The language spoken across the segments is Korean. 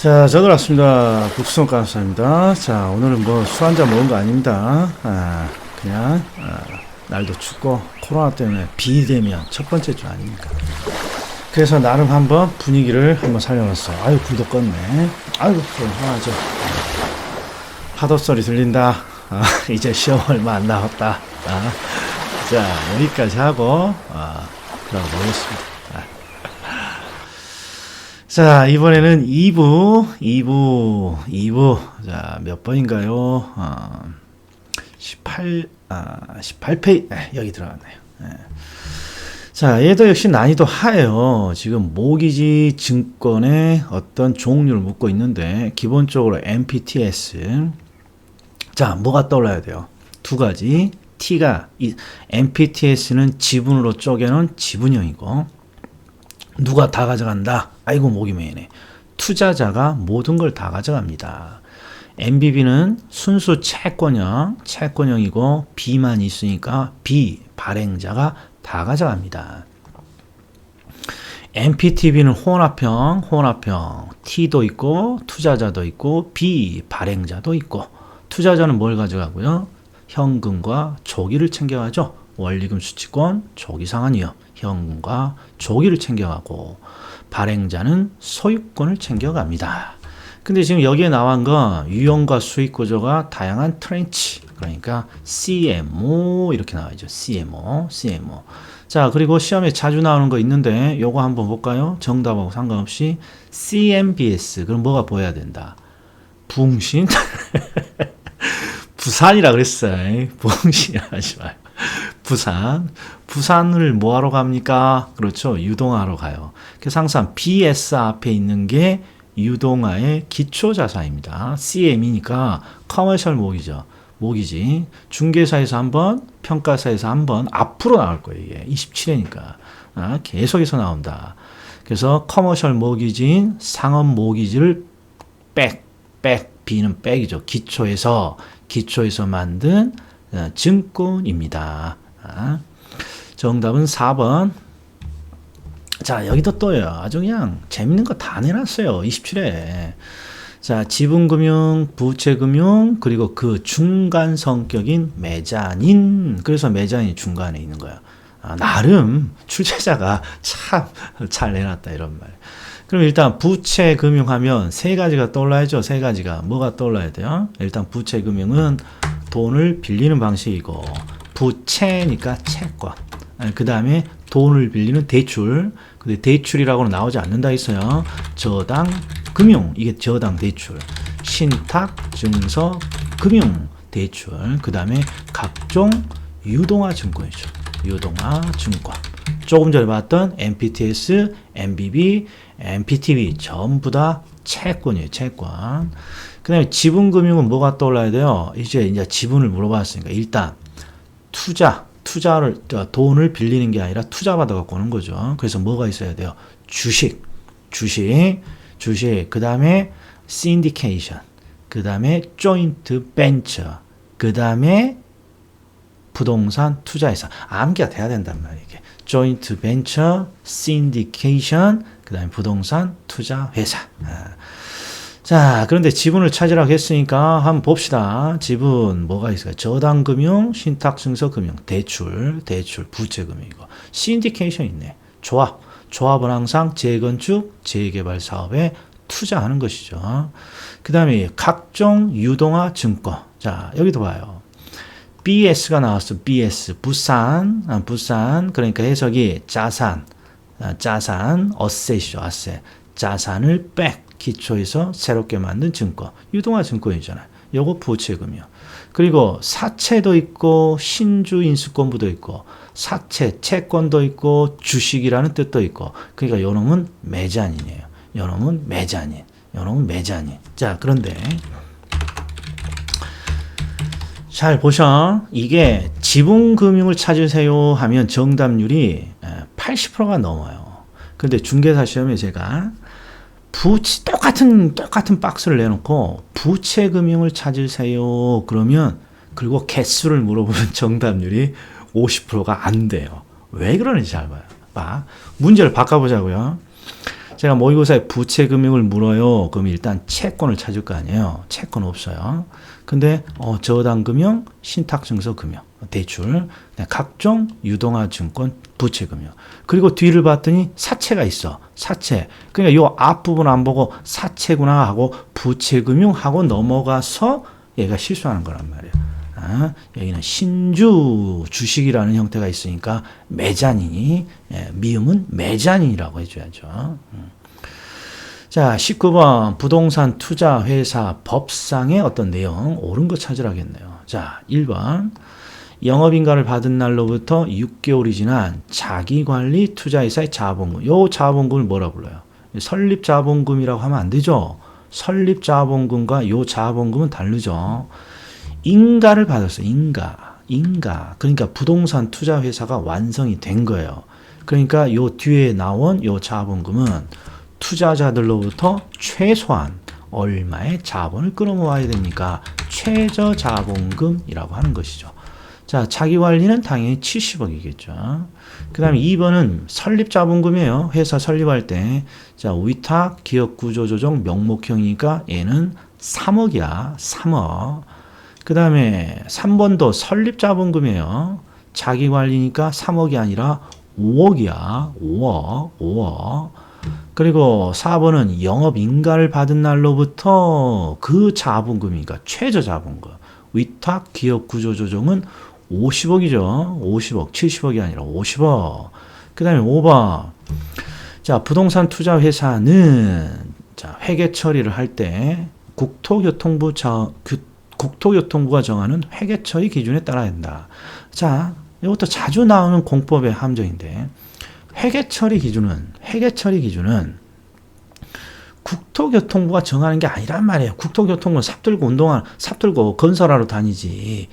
자, 저도 왔습니다. 국수성 간호사입니다. 자, 오늘은 뭐 술 한잔 먹은 거 아닙니다. 그냥 날도 춥고 코로나 때문에 비대면 첫 번째 주 아닙니까? 그래서 나름 한번 분위기를 한번 살려놨어요. 아유, 불도 껐네. 아이고, 화나죠. 파도 소리 들린다. 이제 시험 얼마 안 남았다. 자, 여기까지 하고 그럼 보겠습니다. 자, 이번에는 2부. 자, 몇 번인가요? 18페이지. 여기 들어갔네요. 자, 얘도 역시 난이도 하예요. 지금 모기지 증권의 어떤 종류를 묻고 있는데, 기본적으로 MPTS. 자, 뭐가 떠올라야 돼요? 두 가지. MPTS는 지분으로 쪼개놓은 지분형이고, 누가 다 가져간다? 아이고, 목이 메이네. 투자자가 모든 걸 다 가져갑니다. MBB는 순수 채권형이고 B만 있으니까 B, 발행자가 다 가져갑니다. MPTB는 혼합형, T도 있고 투자자도 있고 B, 발행자도 있고. 투자자는 뭘 가져가고요? 현금과 조기를 챙겨가죠. 원리금 수취권, 조기 상환위험, 현금과 조기를 챙겨가고, 발행자는 소유권을 챙겨갑니다. 근데 지금 여기에 나온 건 유형과 수익 구조가 다양한 트렌치, 그러니까 CMO 이렇게 나와있죠. CMO. 자, 그리고 시험에 자주 나오는 거 있는데 요거 한번 볼까요? 정답하고 상관없이 CMBS. 그럼 뭐가 보여야 된다? 붕신? 부산이라 그랬어요. 붕신 하지 마요. 부산을 뭐하러 갑니까? 그렇죠. 유동화하러 가요. 그래서 항상 BS 앞에 있는 게 유동화의 기초자산입니다. CM이니까 커머셜 모기지. 중개사에서 한 번, 평가사에서 한 번, 앞으로 나올 거예요. 이게 27회니까. 계속해서 나온다. 그래서 커머셜 모기지인 상업 모기지를 B는 백이죠. 기초에서 만든 증권입니다. 정답은 4번. 자, 여기도 또요. 아주 그냥 재밌는 거 다 내놨어요. 27회. 자, 지분금융, 부채금융, 그리고 그 중간 성격인 메자닌. 그래서 메자닌이 중간에 있는 거야. 나름 출제자가 참 잘 내놨다, 이런 말. 그럼 일단 부채금융 하면 세 가지가 떠올라야죠. 세 가지가. 뭐가 떠올라야 돼요? 일단 부채금융은 돈을 빌리는 방식이고, 부채니까 채권. 그 다음에 돈을 빌리는 대출. 근데 대출이라고는 나오지 않는다 했어요. 저당 금융. 이게 저당 대출. 신탁, 증서, 금융 대출. 그 다음에 각종 유동화 증권이죠. 유동화 증권. 조금 전에 봤던 MPTS, MBB, MPTB 전부 다 채권이에요. 채권. 그 다음에 지분금융은 뭐가 떠올라야 돼요? 이제 지분을 물어봤으니까 일단 투자를 돈을 빌리는 게 아니라 투자 받아 갖고 오는 거죠. 그래서 뭐가 있어야 돼요? 주식. 그 다음에 syndication. 그 다음에 joint venture. 그 다음에 부동산 투자회사. 암기가 돼야 된단 말이에요. 이게. joint venture, syndication, 그 다음에 부동산 투자회사. 자, 그런데 지분을 찾으라고 했으니까 한번 봅시다. 지분 뭐가 있을까요? 저당금융, 신탁증서금융, 대출, 부채금융이고, 신디케이션 있네. 조합은 항상 재건축, 재개발 사업에 투자하는 것이죠. 그 다음에 각종 유동화 증권. 자, 여기도 봐요. BS가 나왔어. BS, 부산. 그러니까 해석이 자산, 어셋이죠. 자산을 기초에서 새롭게 만든 증권. 유동화 증권이잖아요. 요거 부채금융. 그리고 사채도 있고, 신주 인수권부도 있고, 사채, 채권도 있고, 주식이라는 뜻도 있고, 그러니까 요놈은 메자닌이에요. 요놈은 메자닌. 자, 그런데, 잘 보셔. 이게 지분금융을 찾으세요 하면 정답률이 80%가 넘어요. 근데 중개사 시험에 제가 똑같은 박스를 내놓고 부채금융을 찾으세요. 그리고 개수를 물어보면 정답률이 50%가 안 돼요. 왜 그러는지 잘 봐요. 문제를 바꿔보자고요. 제가 모의고사에 부채 금융을 물어요. 그럼 일단 채권을 찾을 거 아니에요. 채권 없어요. 근데 저당금융, 신탁증서금융, 대출, 각종 유동화 증권, 부채 금융. 그리고 뒤를 봤더니 사채가 있어. 사채. 그러니까 요 앞부분 안 보고 사채구나 하고 부채 금융 하고 넘어가서 얘가 실수하는 거란 말이에요. 여기는 신주 주식이라는 형태가 있으니까 매자니, 미음은 매자니라고 해줘야죠. 자, 19번 부동산 투자 회사 법상의 어떤 내용 옳은 거 찾으라겠네요. 자, 1번 영업인가를 받은 날로부터 6개월이 지난 자기관리 투자회사의 자본금. 요 자본금을 뭐라 불러요? 설립자본금이라고 하면 안 되죠. 설립자본금과 요 자본금은 다르죠. 인가를 받았어요. 인가. 그러니까 부동산 투자 회사가 완성이 된 거예요. 그러니까 요 뒤에 나온 요 자본금은 투자자들로부터 최소한 얼마의 자본을 끌어모아야 됩니까? 최저 자본금이라고 하는 것이죠. 자, 자기 관리는 당연히 70억이겠죠. 그 다음에 2번은 설립 자본금이에요. 회사 설립할 때. 자, 위탁, 기업 구조 조정, 명목형이니까 얘는 3억이야. 3억. 그 다음에 3번도 설립 자본금이에요. 자기 관리니까 3억이 아니라 5억이야. 5억. 그리고 4번은 영업인가를 받은 날로부터 그 자본금이니까 최저 자본금. 위탁, 기업 구조 조정은 50억이죠. 50억. 70억이 아니라 50억. 그 다음에 5번. 자, 부동산 투자 회사는 자, 회계 처리를 할 때 국토교통부가 정하는 회계 처리 기준에 따라야 한다. 자, 이것도 자주 나오는 공법의 함정인데 회계 처리 기준은 국토교통부가 정하는 게 아니란 말이에요. 국토교통부는 삽들고 건설하러 다니지.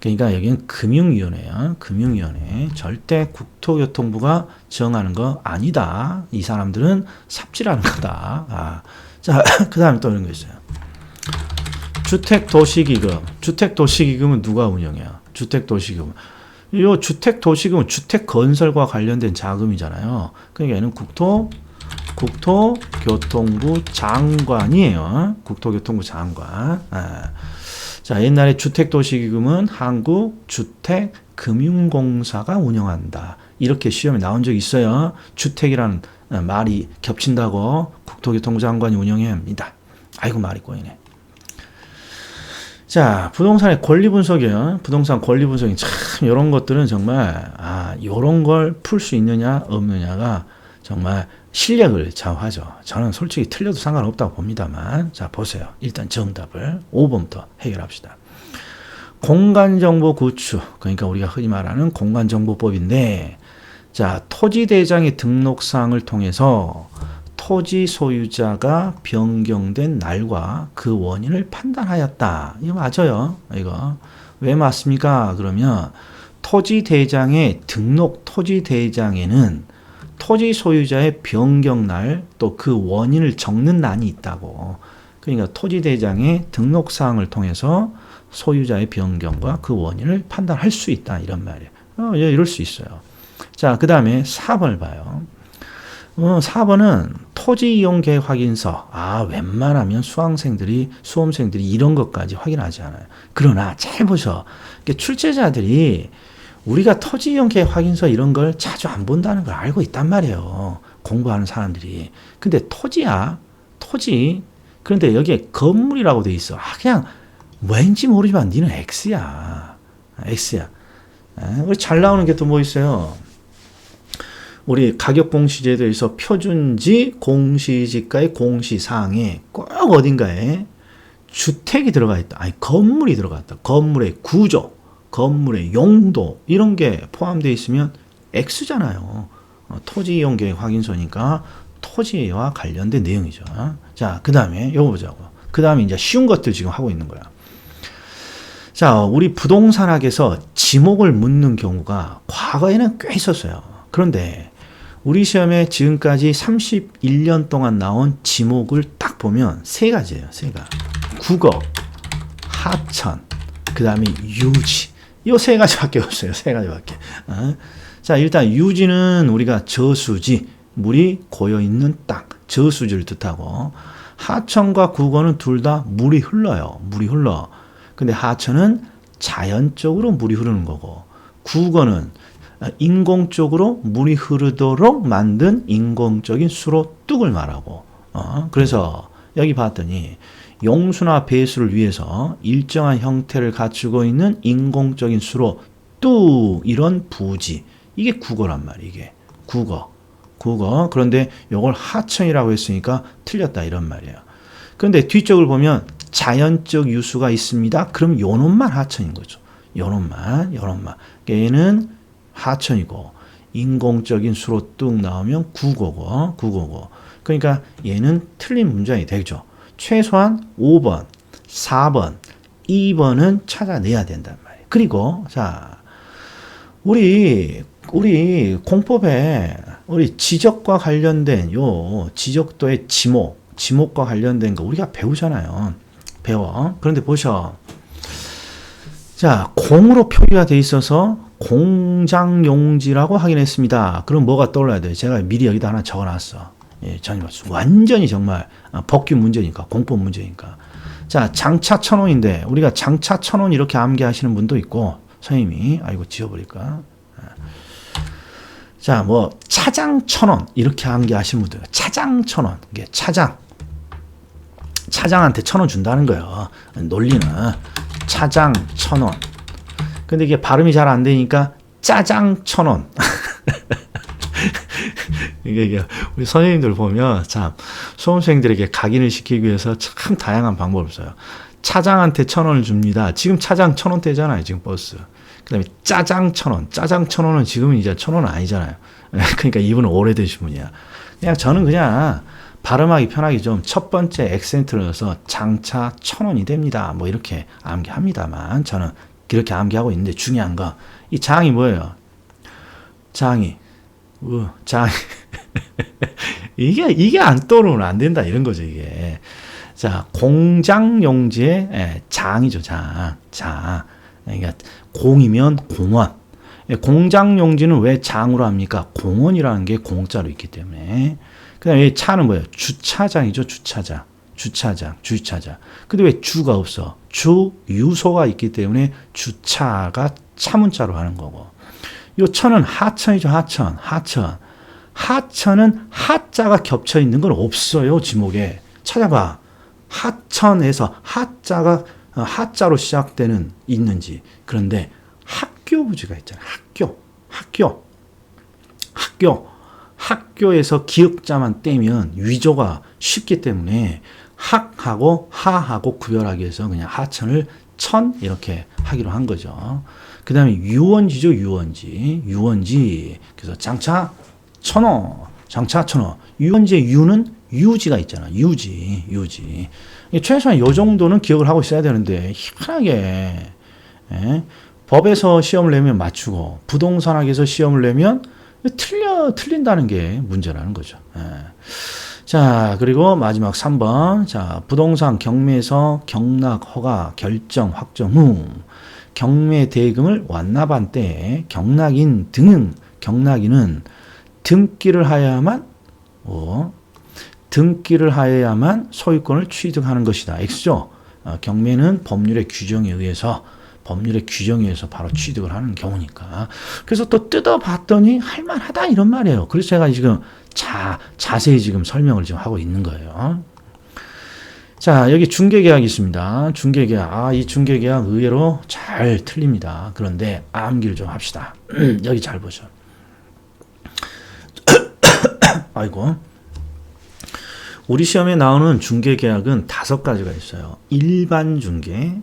그러니까 여기는 금융위원회야. 금융위원회. 절대 국토교통부가 정하는 거 아니다. 이 사람들은 삽질하는 거다. 자, 그 다음에 또 이런 거 있어요. 주택도시기금. 주택도시기금은 누가 운영해요? 주택도시기금. 이 주택도시금은 주택건설과 관련된 자금이잖아요. 그러니까 얘는 국토교통부 장관이에요. 국토교통부 장관. 자, 옛날에 주택도시기금은 한국주택금융공사가 운영한다. 이렇게 시험에 나온 적이 있어요. 주택이라는 말이 겹친다고 국토교통부 장관이 운영해야 합니다. 아이고, 말이 꼬이네. 자, 부동산의 권리 분석이요. 부동산 권리 분석이 참, 이런 것들은 정말, 이런 걸 풀 수 있느냐, 없느냐가 정말 실력을 좌우하죠. 저는 솔직히 틀려도 상관없다고 봅니다만. 자, 보세요. 일단 정답을 5번부터 해결합시다. 공간정보 구축. 그러니까 우리가 흔히 말하는 공간정보법인데, 자, 토지대장의 등록사항을 통해서 토지 소유자가 변경된 날과 그 원인을 판단하였다. 이거 맞아요. 이거. 왜 맞습니까? 그러면 토지대장의 토지대장에는 토지 소유자의 변경날 또 그 원인을 적는 난이 있다고. 그러니까 토지대장의 등록사항을 통해서 소유자의 변경과 그 원인을 판단할 수 있다. 이런 말이에요. 이럴 수 있어요. 자, 그 다음에 4번을 봐요. 4번은 토지이용계획 확인서. 웬만하면 수험생들이 이런 것까지 확인하지 않아요. 그러나 잘 보셔. 출제자들이 우리가 토지이용계획 확인서 이런 걸 자주 안 본다는 걸 알고 있단 말이에요. 공부하는 사람들이. 근데 토지야. 토지. 그런데 여기에 건물이라고 돼 있어. 그냥 왠지 모르지만 니는 X야. X야. 우리 잘 나오는 게 또 뭐 있어요? 우리 가격공시제도에서 표준지 공시지가의 공시사항에 꼭 어딘가에 주택이 들어가 있다. 건물이 들어가 있다. 건물의 구조, 건물의 용도 이런 게 포함되어 있으면 X잖아요. 토지이용계획 확인서니까 토지와 관련된 내용이죠. 자, 그 다음에 이거 보자고. 그 다음에 이제 쉬운 것들 지금 하고 있는 거야. 자, 우리 부동산학에서 지목을 묻는 경우가 과거에는 꽤 있었어요. 그런데 우리 시험에 지금까지 31년 동안 나온 지목을 딱 보면 세 가지예요. 세 가지. 국어, 하천, 그 다음에 유지. 이 세 가지밖에 없어요. 세 가지밖에. 자, 일단 유지는 우리가 저수지, 물이 고여있는 땅. 저수지를 뜻하고 하천과 국어는 둘 다 물이 흘러요. 물이 흘러. 근데 하천은 자연적으로 물이 흐르는 거고 국어는 인공적으로 물이 흐르도록 만든 인공적인 수로 뚝을 말하고 그래서 여기 봤더니 용수나 배수를 위해서 일정한 형태를 갖추고 있는 인공적인 수로 뚝 이런 부지 이게 국어란 말이에요. 이게 국어. 그런데 이걸 하천이라고 했으니까 틀렸다 이런 말이에요. 그런데 뒤쪽을 보면 자연적 유수가 있습니다. 그럼 요놈만 하천인 거죠. 요놈만. 얘는 하천이고 인공적인 수로 뚝 나오면 국어고. 그러니까 얘는 틀린 문장이 되죠. 최소한 5번, 4번, 2번은 찾아내야 된단 말이에요. 그리고 자, 우리 공법에 우리 지적과 관련된 요 지적도의 지목과 관련된 거 우리가 배우잖아요. 배워. 그런데 보셔. 자, 공으로 표기가 돼 있어서 공장용지라고 확인했습니다. 그럼 뭐가 떠올라야 돼요? 제가 미리 여기다 하나 적어놨어. 예, 완전히 정말 법규 문제니까, 공법 문제니까. 자, 장차 천원인데 우리가 장차 천원 이렇게 암기하시는 분도 있고 선생님이 아이고 지워버릴까? 자, 뭐 차장 천원 이렇게 암기하시는 분들, 차장 천원, 이게 차장한테 1,000원 준다는 거예요. 논리는 차장 1,000원. 근데 이게 발음이 잘 안 되니까 짜장 1,000원. 이게 우리 선생님들 보면 참 수험생들에게 각인을 시키기 위해서 참 다양한 방법을 써요. 차장한테 1,000원을 줍니다. 지금 차장 1,000원대잖아요. 지금 버스. 그다음에 짜장 1,000원. 짜장 1,000원은 지금은 이제 1,000원은 아니잖아요. 그러니까 이분은 오래되신 분이야. 저는 그냥 발음하기 편하게 좀 첫 번째 액센트를 넣어서 장차 1,000원이 됩니다. 뭐 이렇게 암기합니다만 저는 이렇게 암기하고 있는데 중요한 거 이 장이 뭐예요? 장이 이게 안 떠오르면 안 된다 이런 거죠 이게. 자, 공장용지의 장이죠. 장. 그러니까 공이면 공원. 공장용지는 왜 장으로 합니까? 공원이라는 게 공자로 있기 때문에. 그 다음에 차는 뭐예요? 주차장이죠. 주차장. 근데 왜 주가 없어? 주유소가 있기 때문에 주차가 차문자로 하는 거고. 요 천은 하천이죠. 하천은 하자가 겹쳐 있는 건 없어요. 지목에. 찾아봐. 하천에서 하자로 시작되는 있는지. 그런데 학교 부지가 있잖아요. 학교에서 기역자만 떼면 위조가 쉽기 때문에 학하고 하하고 구별하기 위해서 그냥 하천을 천 이렇게 하기로 한 거죠. 그 다음에 유원지죠. 유원지. 그래서 장차 천호. 유원지의 유는 유지가 있잖아. 유지. 최소한 요 정도는 기억을 하고 있어야 되는데 희한하게 법에서 시험을 내면 맞추고 부동산학에서 시험을 내면 틀린다는 게 문제라는 거죠. 자, 그리고 마지막 3번. 자, 부동산 경매에서 경락 허가 결정 확정 후 경매 대금을 완납한 때에 경락인은 등기를 하여야만 소유권을 취득하는 것이다. X죠. 경매는 법률의 규정에 의해서 바로 취득을 하는 경우니까. 그래서 또 뜯어봤더니 할만하다 이런 말이에요. 그래서 제가 지금 자세히 지금 설명을 지금 하고 있는 거예요. 자, 여기 중개계약이 있습니다. 중개계약. 이 중개계약 의외로 잘 틀립니다. 그런데 암기를 좀 합시다. 여기 잘 보죠. 아이고. 우리 시험에 나오는 중개계약은 5가지가 있어요. 일반 중개,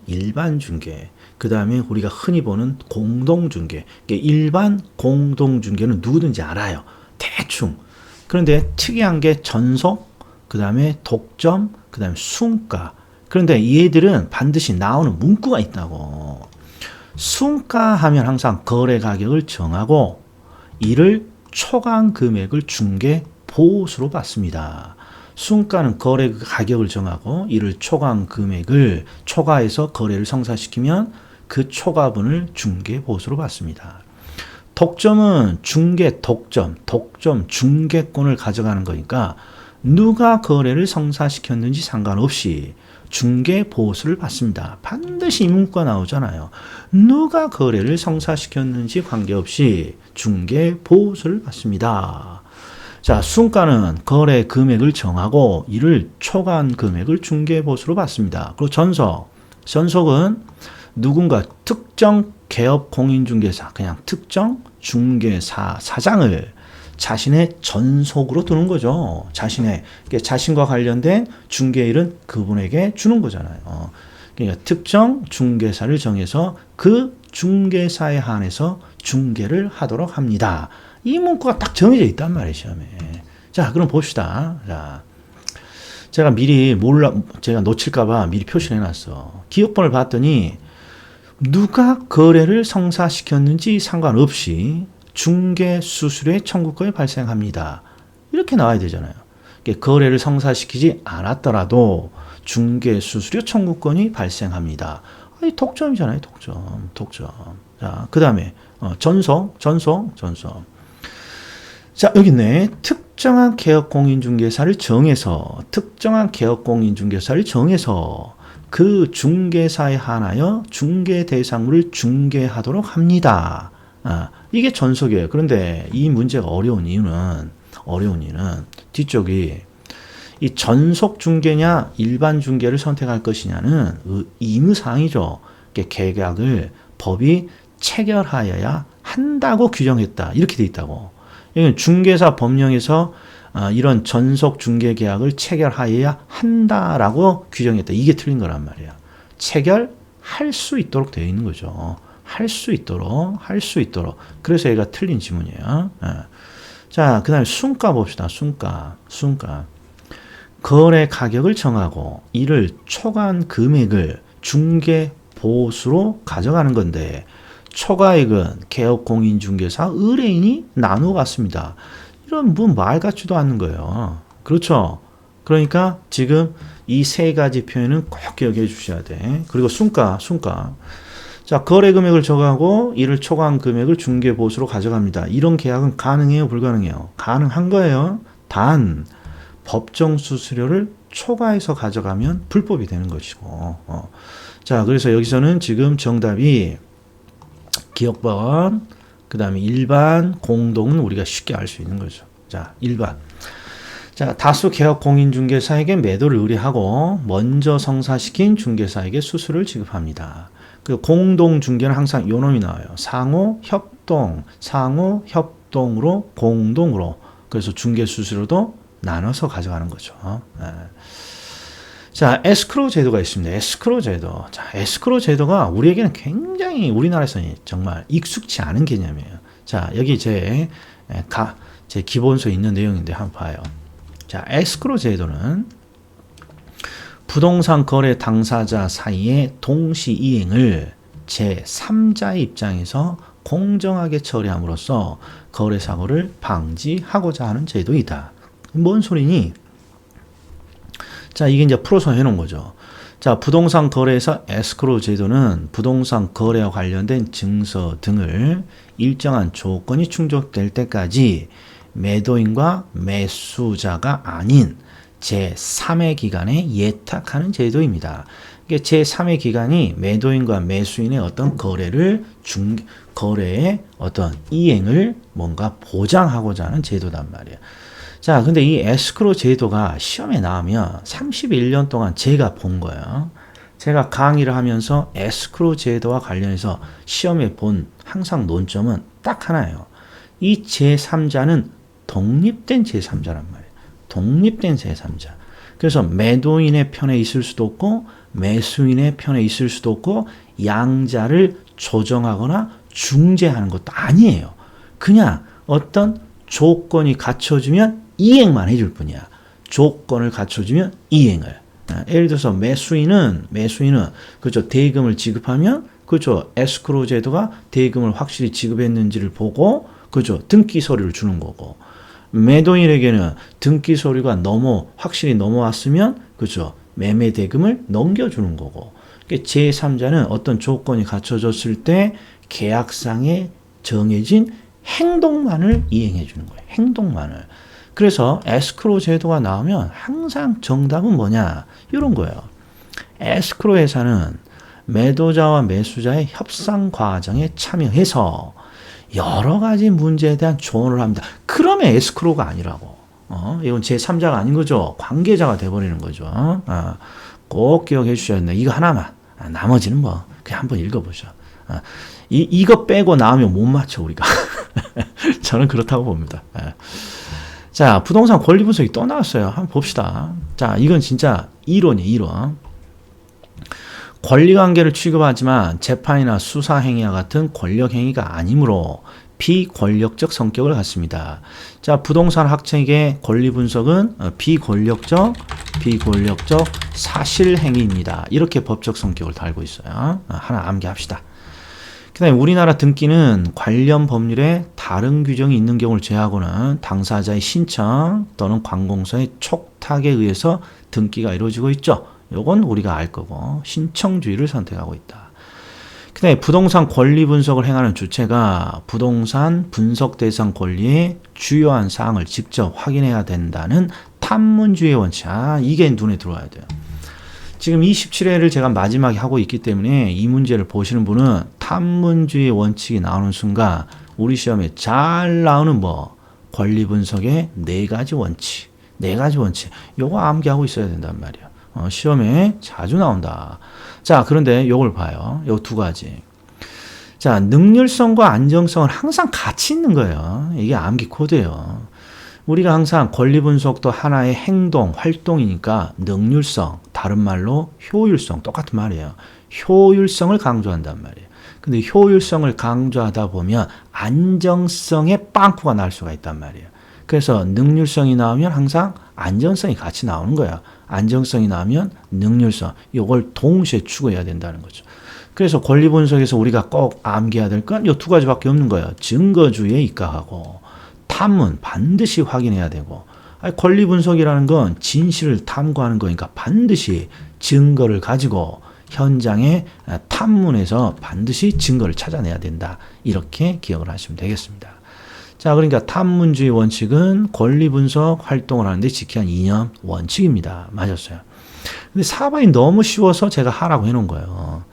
그 다음에 우리가 흔히 보는 공동중개. 일반 공동중개는 누구든지 알아요. 대충. 그런데 특이한 게 전속, 그 다음에 독점, 그 다음에 순가. 그런데 얘들은 반드시 나오는 문구가 있다고. 순가 하면 항상 거래 가격을 정하고 이를 초강 금액을 중개 보수로 받습니다. 순가는 거래 가격을 정하고 이를 초강 금액을 초과해서 거래를 성사시키면 그 초과분을 중개 보수로 받습니다. 독점은 중개권을 가져가는 거니까 누가 거래를 성사시켰는지 상관없이 중개 보수를 받습니다. 반드시 이 문구가 나오잖아요. 누가 거래를 성사시켰는지 관계없이 중개 보수를 받습니다. 자, 순가는 거래 금액을 정하고 이를 초과한 금액을 중개 보수로 받습니다. 그리고 전속은 누군가 특정 개업 공인중개사, 그냥 특정 중개사 사장을 자신의 전속으로 두는 거죠. 자신과 관련된 중개일은 그분에게 주는 거잖아요. 그러니까 특정 중개사를 정해서 그 중개사에 한해서 중개를 하도록 합니다. 이 문구가 딱 정해져 있단 말이에요, 시험에. 자, 그럼 봅시다. 자, 제가 놓칠까봐 미리 표시를 해놨어. 기억번을 봤더니 누가 거래를 성사시켰는지 상관없이 중개 수수료의 청구권이 발생합니다. 이렇게 나와야 되잖아요. 거래를 성사시키지 않았더라도 중개 수수료 청구권이 발생합니다. 독점이잖아요, 독점. 자, 그 다음에 전속. 자, 여기 있네. 특정한 개업공인중개사를 정해서 그 중개사에 한하여 중개 대상물을 중개하도록 합니다. 이게 전속이에요. 그런데 이 문제가 어려운 이유는 뒤쪽이 이 전속 중개냐 일반 중개를 선택할 것이냐는 의무사항이죠. 계약을 법이 체결하여야 한다고 규정했다. 이렇게 돼 있다고. 이건 중개사 법령에서 이런 전속 중개 계약을 체결하여야 한다라고 규정했다. 이게 틀린 거란 말이야. 체결할 수 있도록 되어 있는 거죠. 할 수 있도록. 그래서 얘가 틀린 지문이에요. 자, 그 다음에 순가 봅시다. 순가. 거래 가격을 정하고 이를 초과한 금액을 중개 보수로 가져가는 건데 초과액은 개업공인중개사 의뢰인이 나누어 갔습니다. 이런 말 같지도 않는 거예요. 그렇죠? 그러니까 지금 이 세 가지 표현은 꼭 기억해 주셔야 돼. 그리고 순가. 자, 거래 금액을 정하고 이를 초과한 금액을 중개 보수로 가져갑니다. 이런 계약은 가능해요, 불가능해요? 가능한 거예요. 단 법정 수수료를 초과해서 가져가면 불법이 되는 것이고. 자, 그래서 여기서는 지금 정답이 기억번, 그 다음에 일반, 공동은 우리가 쉽게 알 수 있는 거죠. 자, 일반. 자, 다수 개업 공인중개사에게 매도를 의뢰하고 먼저 성사시킨 중개사에게 수수료를 지급합니다. 그 공동 중개는 항상 요 놈이 나와요. 상호 협동으로 공동으로. 그래서 중개 수수료도 나눠서 가져가는 거죠. 자, 에스크로우 제도가 있습니다. 에스크로우 제도가 우리에게는 굉장히 우리나라에서는 정말 익숙치 않은 개념이에요. 자, 여기 제 기본서에 있는 내용인데 한번 봐요. 자, 에스크로우 제도는 부동산 거래 당사자 사이의 동시 이행을 제3자의 입장에서 공정하게 처리함으로써 거래 사고를 방지하고자 하는 제도이다. 뭔 소리니? 자, 이게 이제 풀어서 해놓은 거죠. 자, 부동산 거래에서 에스크로우 제도는 부동산 거래와 관련된 증서 등을 일정한 조건이 충족될 때까지 매도인과 매수자가 아닌 제3의 기관에 예탁하는 제도입니다. 제3의 기관이 매도인과 매수인의 어떤 거래의 어떤 이행을 뭔가 보장하고자 하는 제도단 말이에요. 자, 근데 이 에스크로우 제도가 시험에 나오면 31년 동안 제가 본 거예요. 제가 강의를 하면서 에스크로우 제도와 관련해서 시험에 본 항상 논점은 딱 하나예요. 이 제3자는 독립된 제3자란 말이에요. 독립된 제3자. 그래서 매도인의 편에 있을 수도 없고 매수인의 편에 있을 수도 없고 양자를 조정하거나 중재하는 것도 아니에요. 그냥 어떤 조건이 갖춰지면 이행만 해줄 뿐이야. 조건을 갖춰주면 이행을. 예를 들어서 매수인은 그죠, 대금을 지급하면 그죠, 에스크로우 제도가 대금을 확실히 지급했는지를 보고 그죠, 등기 서류를 주는 거고, 매도인에게는 등기 서류가 확실히 넘어왔으면 그죠, 매매 대금을 넘겨주는 거고. 제3자는 어떤 조건이 갖춰졌을 때 계약상에 정해진 행동만을 이행해 주는 거예요. 행동만을. 그래서 에스크로 제도가 나오면 항상 정답은 뭐냐? 이런 거예요. 에스크로 회사는 매도자와 매수자의 협상 과정에 참여해서 여러 가지 문제에 대한 조언을 합니다. 그러면 에스크로가 아니라고. 이건 제3자가 아닌 거죠. 관계자가 돼버리는 거죠. 꼭 기억해 주셔야 된다. 이거 하나만. 나머지는 뭐 그냥 한번 읽어보죠. 이거 빼고 나오면 못 맞춰 우리가. 저는 그렇다고 봅니다. 자, 부동산 권리 분석이 또 나왔어요. 한번 봅시다. 자, 이건 진짜 이론이에요. 이론. 권리관계를 취급하지만 재판이나 수사행위와 같은 권력행위가 아니므로 비권력적 성격을 갖습니다. 자, 부동산 학생에게 권리 분석은 비권력적 사실행위입니다. 이렇게 법적 성격을 달고 있어요. 하나 암기합시다. 그 다음에 우리나라 등기는 관련 법률에 다른 규정이 있는 경우를 제외하고는 당사자의 신청 또는 관공서의 촉탁에 의해서 등기가 이루어지고 있죠. 요건 우리가 알 거고 신청주의를 선택하고 있다. 그 다음에 부동산 권리 분석을 행하는 주체가 부동산 분석 대상 권리의 주요한 사항을 직접 확인해야 된다는 탐문주의 원칙. 이게 눈에 들어와야 돼요. 지금 27회를 제가 마지막에 하고 있기 때문에 이 문제를 보시는 분은 탐문주의 원칙이 나오는 순간 우리 시험에 잘 나오는 뭐 권리 분석의 네 가지 원칙 요거 암기하고 있어야 된단 말이에요. 시험에 자주 나온다. 자, 그런데 요걸 봐요. 요 두 가지. 자, 능률성과 안정성은 항상 같이 있는 거예요. 이게 암기 코드예요. 우리가 항상 권리 분석도 하나의 행동, 활동이니까 능률성, 다른 말로 효율성, 똑같은 말이에요. 효율성을 강조한단 말이에요. 근데 효율성을 강조하다 보면 안정성의 빵꾸가 날 수가 있단 말이에요. 그래서 능률성이 나오면 항상 안정성이 같이 나오는 거예요. 안정성이 나오면 능률성, 이걸 동시에 추구해야 된다는 거죠. 그래서 권리 분석에서 우리가 꼭 암기해야 될 건 이 두 가지밖에 없는 거예요. 증거주의에 입각하고 탐문 반드시 확인해야 되고, 권리 분석이라는 건 진실을 탐구하는 거니까 반드시 증거를 가지고 현장에 탐문해서 반드시 증거를 찾아내야 된다. 이렇게 기억을 하시면 되겠습니다. 자, 그러니까 탐문주의 원칙은 권리 분석 활동을 하는데 지켜야 하는 이념 원칙입니다. 맞았어요. 근데 4번이 너무 쉬워서 제가 하라고 해놓은 거예요.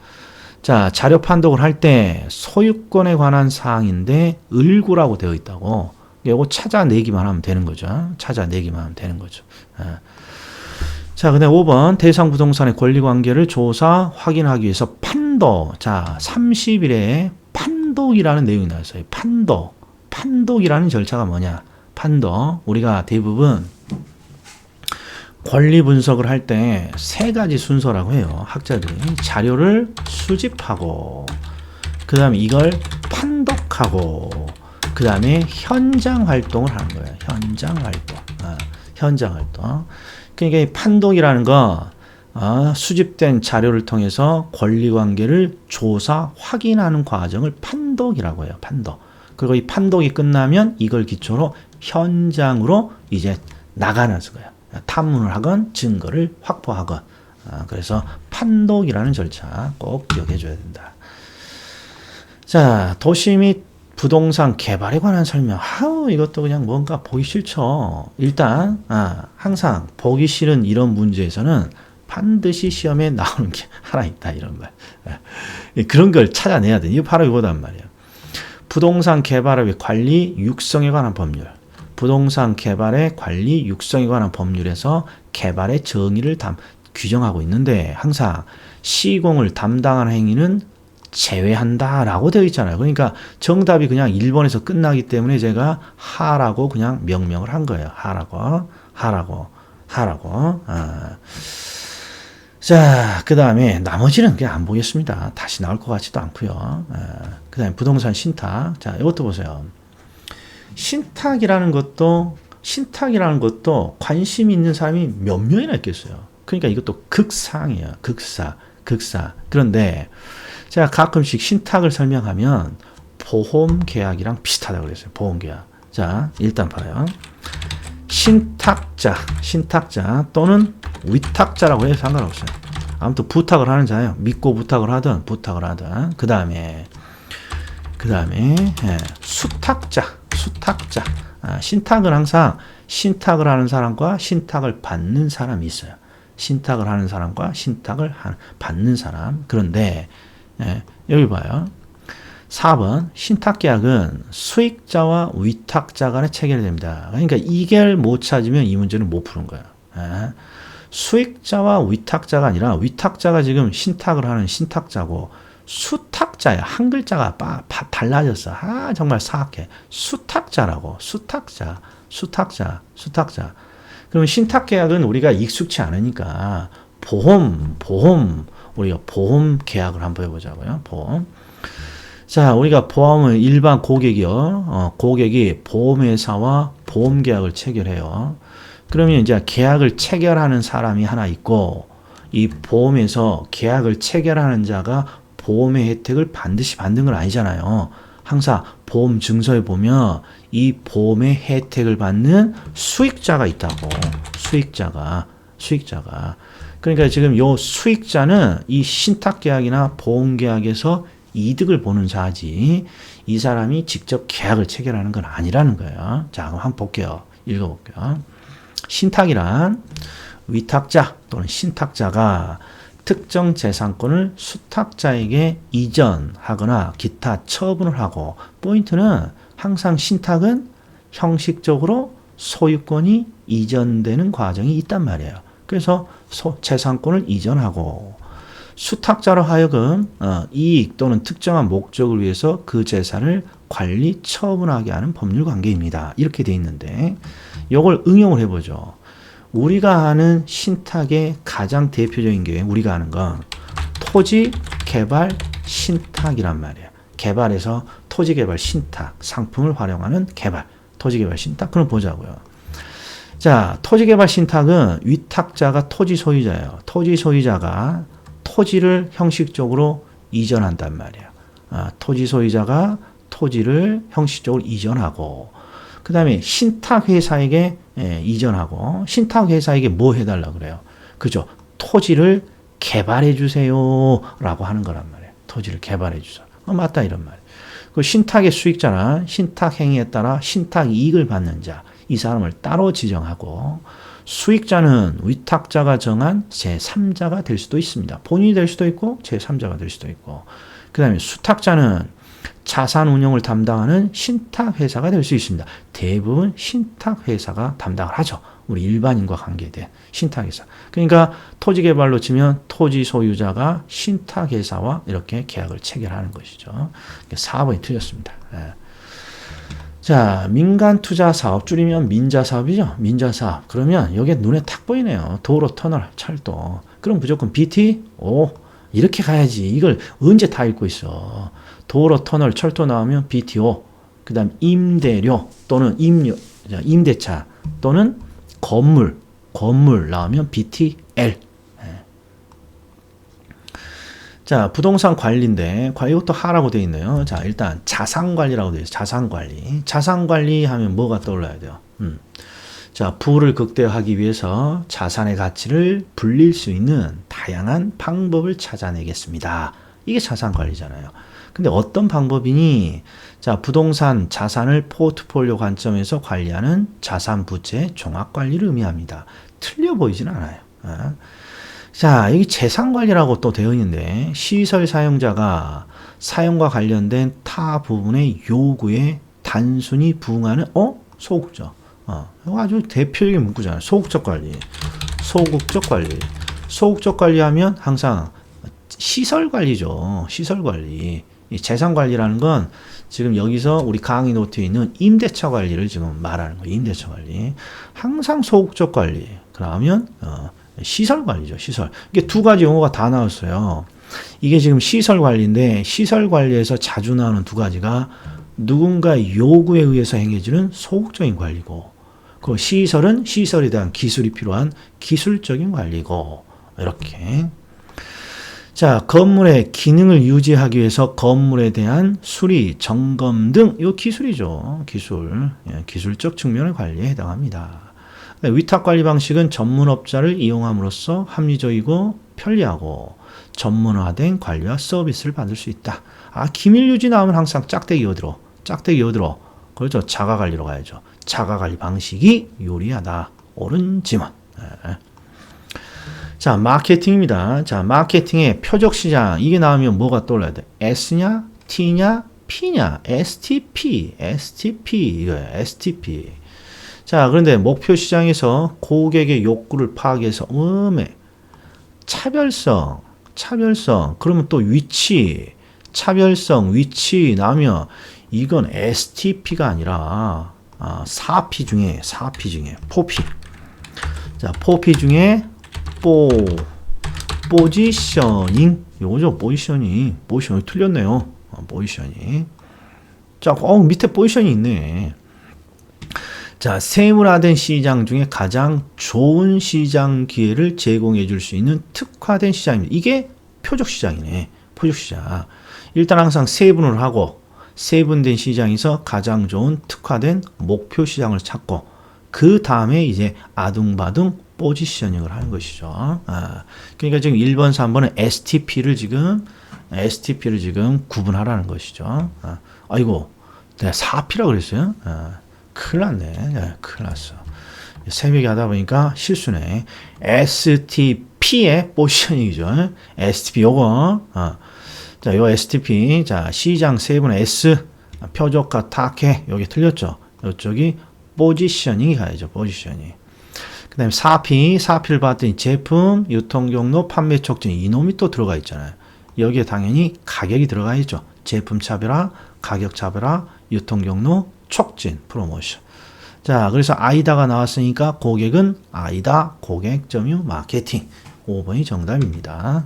자, 자료 판독을 할 때 소유권에 관한 사항인데 을구라고 되어 있다고. 이거 찾아내기만 하면 되는 거죠. 찾아내기만 하면 되는 거죠. 자, 그 다음에 5번 대상 부동산의 권리관계를 조사 확인하기 위해서 판독. 자, 30일에 판독이라는 내용이 나왔어요. 판독이라는 절차가 뭐냐? 판독. 우리가 대부분 권리 분석을 할 때 세 가지 순서라고 해요. 학자들이 자료를 수집하고, 그 다음에 이걸 판독하고, 그 다음에 현장 활동을 하는 거예요. 현장 활동. 그러니까 이 판독이라는 거, 수집된 자료를 통해서 권리관계를 조사, 확인하는 과정을 판독이라고 해요. 판독. 그리고 이 판독이 끝나면 이걸 기초로 현장으로 이제 나가는 거예요. 탐문을 하건 증거를 확보하건. 그래서 판독이라는 절차 꼭 기억해 줘야 된다. 자, 도시 및 부동산 개발에 관한 설명. 이것도 그냥 뭔가 보기 싫죠. 일단 항상 보기 싫은 이런 문제에서는 반드시 시험에 나오는 게 하나 있다. 이런 말. 그런 걸 찾아내야 돼. 이거 바로 이거단 말이에요. 부동산 개발의 관리 육성에 관한 법률. 부동산 개발의 관리 육성에 관한 법률에서 개발의 정의를 규정하고 있는데 항상 시공을 담당하는 행위는 제외한다라고 되어 있잖아요. 그러니까 정답이 그냥 1번에서 끝나기 때문에 제가 하라고 그냥 명명을 한 거예요. 하라고. 자, 그 다음에 나머지는 그냥 안 보겠습니다. 다시 나올 것 같지도 않고요. 그 다음에 부동산 신탁. 자, 이것도 보세요. 신탁이라는 것도 관심 있는 사람이 몇 명이나 있겠어요. 그러니까 이것도 극사항이에요. 극사. 그런데 제가 가끔씩 신탁을 설명하면 보험계약이랑 비슷하다고 그랬어요. 보험계약. 자, 일단 봐요. 신탁자 또는 위탁자라고 해도 상관없어요. 아무튼 부탁을 하는 자예요. 믿고 부탁을 하든 그 다음에 수탁자. 신탁은 항상 신탁을 하는 사람과 신탁을 받는 사람이 있어요. 신탁을 하는 사람과 신탁을 받는 사람. 그런데 여기 봐요. 4번 신탁계약은 수익자와 위탁자 간에 체결됩니다. 그러니까 이걸 못 찾으면 이 문제는 못 푸는 거예요. 수익자와 위탁자가 아니라 위탁자가 지금 신탁을 하는 신탁자고 수탁자야. 한 글자가 달라졌어. 정말 사악해. 수탁자라고. 수탁자. 그러면 신탁계약은 우리가 익숙치 않으니까 우리가 보험 계약을 한번 해보자고요. 보험. 자, 우리가 보험은 일반 고객이 보험회사와 보험계약을 체결해요. 그러면 이제 계약을 체결하는 사람이 하나 있고, 이 보험에서 계약을 체결하는 자가 보험의 혜택을 반드시 받는 건 아니잖아요. 항상 보험 증서에 보면 이 보험의 혜택을 받는 수익자가 있다고. 수익자가. 그러니까 지금 요 수익자는 이 신탁계약이나 보험계약에서 이득을 보는 자지, 이 사람이 직접 계약을 체결하는 건 아니라는 거예요. 자, 그럼 한번 볼게요. 읽어볼게요. 신탁이란 위탁자 또는 신탁자가 특정 재산권을 수탁자에게 이전하거나 기타 처분을 하고, 포인트는 항상 신탁은 형식적으로 소유권이 이전되는 과정이 있단 말이에요. 그래서 재산권을 이전하고, 수탁자로 하여금 이익 또는 특정한 목적을 위해서 그 재산을 관리 처분하게 하는 법률 관계입니다. 이렇게 돼 있는데, 이걸 응용을 해보죠. 우리가 아는 신탁의 가장 대표적인 게, 우리가 아는 건 토지 개발 신탁이란 말이에요. 개발에서 토지 개발 신탁, 상품을 활용하는 개발, 토지 개발 신탁. 그럼 보자고요. 자, 토지 개발 신탁은 위탁자가 토지 소유자예요. 토지 소유자가 토지를 형식적으로 이전한단 말이에요. 토지 소유자가 토지를 형식적으로 이전하고, 그 다음에 신탁회사에게 이전하고, 신탁회사에게 뭐 해달라 그래요? 그죠? 토지를 개발해 주세요 라고 하는 거란 말이에요. 토지를 개발해 주세요. 맞다, 이런 말이에요. 그 신탁의 수익자나 신탁 행위에 따라 신탁 이익을 받는 자, 이 사람을 따로 지정하고, 수익자는 위탁자가 정한 제3자가 될 수도 있습니다. 본인이 될 수도 있고 제3자가 될 수도 있고, 그 다음에 수탁자는 자산 운용을 담당하는 신탁회사가 될 수 있습니다. 대부분 신탁회사가 담당을 하죠. 우리 일반인과 관계된 신탁회사. 그러니까 토지 개발로 치면 토지 소유자가 신탁회사와 이렇게 계약을 체결하는 것이죠. 4번이 틀렸습니다. 자, 민간 투자 사업, 줄이면 민자 사업이죠. 민자 사업. 그러면 여기에 눈에 탁 보이네요. 도로, 터널, 철도. 그럼 무조건 BT? 이렇게 가야지. 이걸 언제 다 읽고 있어. 도로, 터널, 철도 나오면 BTO. 그 다음 임대료 또는 임대차 또는 건물 나오면 BTL. 자, 부동산 관리인데, 이것도 하라고 되어 있네요. 자, 일단 자산관리라고 되어 있어요. 자산관리. 자산관리 하면 뭐가 떠올라야 돼요? 자, 부를 극대화하기 위해서 자산의 가치를 불릴 수 있는 다양한 방법을 찾아내겠습니다. 이게 자산관리잖아요. 근데 어떤 방법이니? 자, 부동산 자산을 포트폴리오 관점에서 관리하는 자산 부채 종합 관리를 의미합니다. 틀려 보이진 않아요. 자, 여기 재산관리라고 또 되어 있는데, 시설 사용자가 사용과 관련된 타 부분의 요구에 단순히 부응하는 소극적. 이거 아주 대표적인 문구잖아요. 소극적 관리. 소극적 관리하면 항상 시설 관리죠. 시설 관리. 이 재산 관리라는 건 지금 여기서 우리 강의 노트에 있는 임대차 관리를 지금 말하는 거예요. 임대차 관리. 항상 소극적 관리. 그러면 시설 관리죠. 시설. 이게 두 가지 용어가 다 나왔어요. 이게 지금 시설 관리인데, 시설 관리에서 자주 나오는 두 가지가 누군가의 요구에 의해서 행해지는 소극적인 관리고, 그 시설은 시설에 대한 기술이 필요한 기술적인 관리고, 이렇게. 자, 건물의 기능을 유지하기 위해서 건물에 대한 수리, 점검 등 이 기술이죠. 기술적 측면의 관리에 해당합니다. 위탁관리 방식은 전문업자를 이용함으로써 합리적이고 편리하고 전문화된 관리와 서비스를 받을 수 있다. 기밀유지 나오면 항상 짝대기 어디로? 그렇죠. 자가관리로 가야죠. 자가관리 방식이 유리하다. 옳은 지문. 자, 마케팅입니다. 자, 마케팅의 표적시장. 이게 나오면 뭐가 떠올라야 돼? S냐? T냐? P냐? STP. 이거예요. STP. 자, 그런데 목표 시장에서 고객의 욕구를 파악해서 차별성. 그러면 또 위치. 차별성, 위치 나오면 이건 STP가 아니라 4P 중에 4P. 자, 4P 중에 포지셔닝. 요거죠. 포지셔닝 틀렸네요. 포지셔닝. 자, 밑에 포지션이 있네. 자, 세분화된 시장 중에 가장 좋은 시장 기회를 제공해 줄 수 있는 특화된 시장입니다. 이게 표적 시장이네. 표적 시장. 일단 항상 세분을 하고 세분된 시장에서 가장 좋은 특화된 목표 시장을 찾고 그 다음에 이제 아둥바둥 포지셔닝을 하는 것이죠. 그러니까 지금 1번, 3번은 STP를 지금 구분하라는 것이죠. 아이고, 내가 4P라고 그랬어요. 큰일 났네. 큰일 났어. 새벽에 하다 보니까 실수네. STP의 포지셔닝이죠. STP 요거. 자, 요 STP. 자, 시장 세분의 S. 표적과 타켓. 여기 틀렸죠. 이쪽이 포지셔닝이 가야죠. 포지셔닝. 그 다음에 4P를 봤더니 제품, 유통경로, 판매 촉진. 이놈이 또 들어가 있잖아요. 여기에 당연히 가격이 들어가 있죠. 제품 차별화, 가격 차별화, 유통경로, 촉진, 프로모션. 자, 그래서 아이다가 나왔으니까 고객은 아이다, 고객 점유 마케팅. 5번이 정답입니다.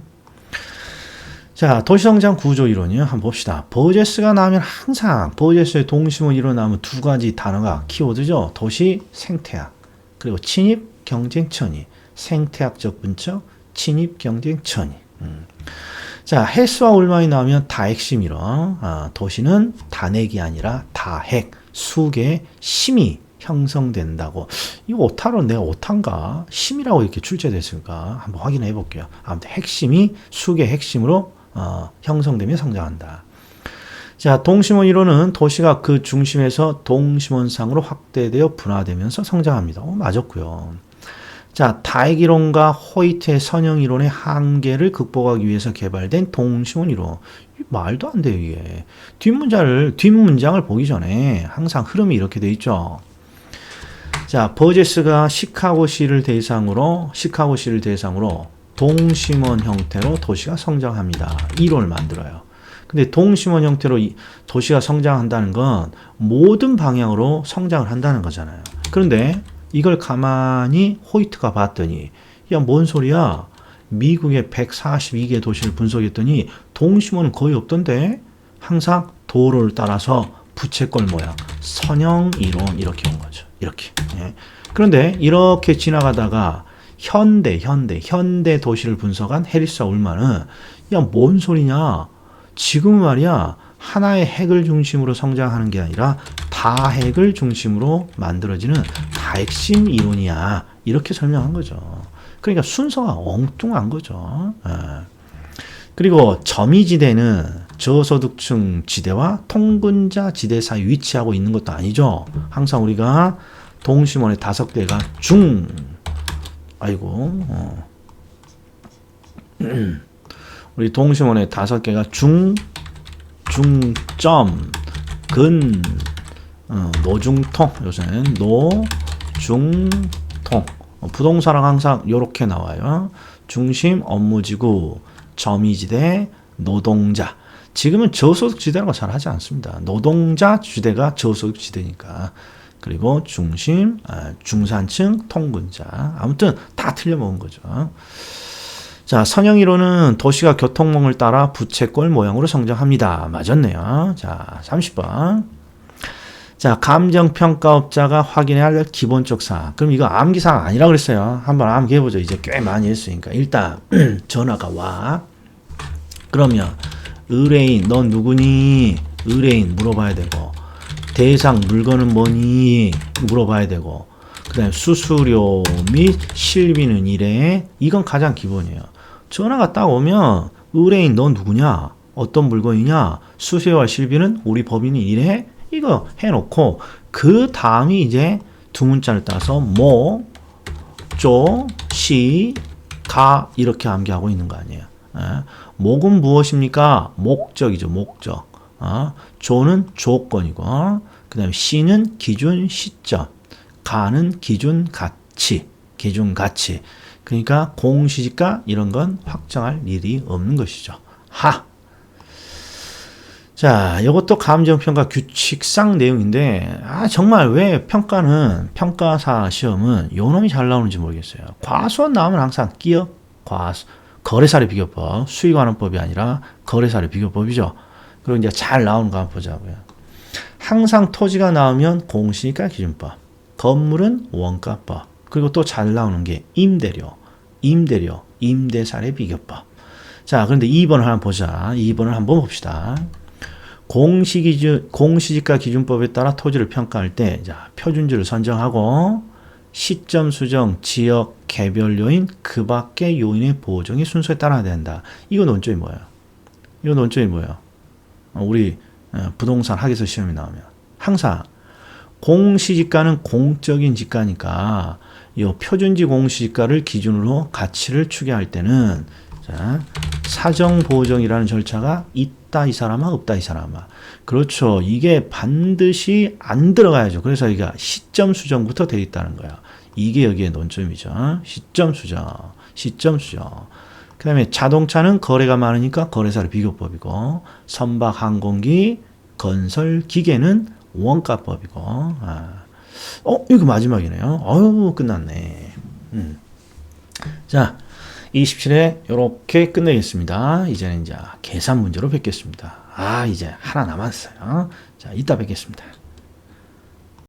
자, 도시성장 구조 이론이요. 한번 봅시다. 버제스가 나오면 항상 버제스의 동심원 이론 나오면 두 가지 단어가 키워드죠. 도시 생태학 그리고 친입 경쟁 천위. 생태학적 분석 친입 경쟁 천위. 자, 헬스와 울만이 나오면 다핵심 이론. 도시는 단핵이 아니라 다핵 수개 심이 형성된다고. 이거 오타로 내가 오타인가? 심이라고 이렇게 출제됐을까? 한번 확인해 볼게요. 아무튼 핵심이 수개 핵심으로 형성되며 성장한다. 자, 동심원 이론은 도시가 그 중심에서 동심원상으로 확대되어 분화되면서 성장합니다. 맞았고요. 자, 다핵 이론과 호이트의 선형 이론의 한계를 극복하기 위해서 개발된 동심원 이론. 말도 안 돼요, 이게. 뒷문장을 보기 전에 항상 흐름이 이렇게 돼 있죠. 자, 버제스가 시카고시를 대상으로 동심원 형태로 도시가 성장합니다. 이론을 만들어요. 근데 동심원 형태로 도시가 성장한다는 건 모든 방향으로 성장을 한다는 거잖아요. 그런데 이걸 가만히 호이트가 봤더니 야, 뭔 소리야? 미국의 142개 도시를 분석했더니 동심원은 거의 없던데 항상 도로를 따라서 부채꼴 모양 선형 이론 이렇게 온 거죠. 이렇게. 예. 그런데 이렇게 지나가다가 현대 도시를 분석한 해리스와 울만은 야, 뭔 소리냐? 지금 말이야 하나의 핵을 중심으로 성장하는 게 아니라 다핵을 중심으로 만들어지는 다핵심 이론이야. 이렇게 설명한 거죠. 그러니까 순서가 엉뚱한 거죠. 그리고 점이지대는 저소득층 지대와 통근자 지대 사이 위치하고 있는 것도 아니죠. 항상 우리가 동심원의 5개가 우리 동심원의 5개가 중점, 노중통, 요새는 노중통. 부동산은 항상 요렇게 나와요. 중심, 업무지구, 점이지대, 노동자. 지금은 저소득지대라고 잘 하지 않습니다. 노동자 지대가 저소득지대니까. 그리고 중심, 중산층, 통근자. 아무튼 다 틀려먹은 거죠. 자, 선형이론은 도시가 교통망을 따라 부채꼴 모양으로 성장합니다. 맞았네요. 자, 30번. 자, 감정평가업자가 확인해야 할 기본적 사항. 그럼 이거 암기사항 아니라고 그랬어요. 한번 암기해보죠. 이제 꽤 많이 했으니까. 일단 전화가 와. 그러면 의뢰인, 넌 누구니? 의뢰인 물어봐야 되고, 대상 물건은 뭐니? 물어봐야 되고, 그 다음에 수수료 및 실비는 이래. 이건 가장 기본이에요. 전화가 딱 오면 의뢰인 넌 누구냐? 어떤 물건이냐? 수수료와 실비는 우리 법인이 이래? 이거 해놓고 그 다음이 이제 두 문자를 따서 모, 조, 시, 가 이렇게 암기하고 있는 거 아니에요. 목은 무엇입니까? 목적이죠. 목적. 조는 조건이고 그 다음에 시는 기준 시점, 가는 기준 가치, 기준 가치. 그러니까 공시지가 이런 건 확정할 일이 없는 것이죠. 하. 자, 이것도 감정평가 규칙상 내용인데, 정말 왜 평가사 시험은 요 놈이 잘 나오는지 모르겠어요. 과수원 나오면 항상 끼어, 거래사례 비교법, 수익환원법이 아니라 거래사례 비교법이죠. 그리고 이제 잘 나오는 거 한번 보자고요. 항상 토지가 나오면 공시지가 기준법, 건물은 원가법, 그리고 또 잘 나오는 게 임대료, 임대사례 비교법. 자, 그런데 2번을 한번 보자. 2번을 한번 봅시다. 공시지가 기준법에 따라 토지를 평가할 때, 자, 표준지를 선정하고, 시점 수정, 지역, 개별 요인, 그 밖의 요인의 보정이 순서에 따라야 된다. 이거 논점이 뭐예요? 우리 부동산 학예서 시험에 나오면. 항상 공시지가는 공적인 지가니까, 이 표준지 공시지가를 기준으로 가치를 추계할 때는, 자, 사정보정이라는 절차가 있다 이 사람아 없다 이 사람아. 그렇죠. 이게 반드시 안 들어가야죠. 그래서 이게 시점 수정부터 되어 있다는 거야. 이게 여기에 논점이죠. 시점 수정. 그 다음에 자동차는 거래가 많으니까 거래사례 비교법이고, 선박, 항공기, 건설, 기계는 원가법이고. 이거 마지막이네요. 끝났네. 자, 27회 이렇게 끝내겠습니다. 이제는 이제 계산 문제로 뵙겠습니다. 이제 하나 남았어요. 자, 이따 뵙겠습니다.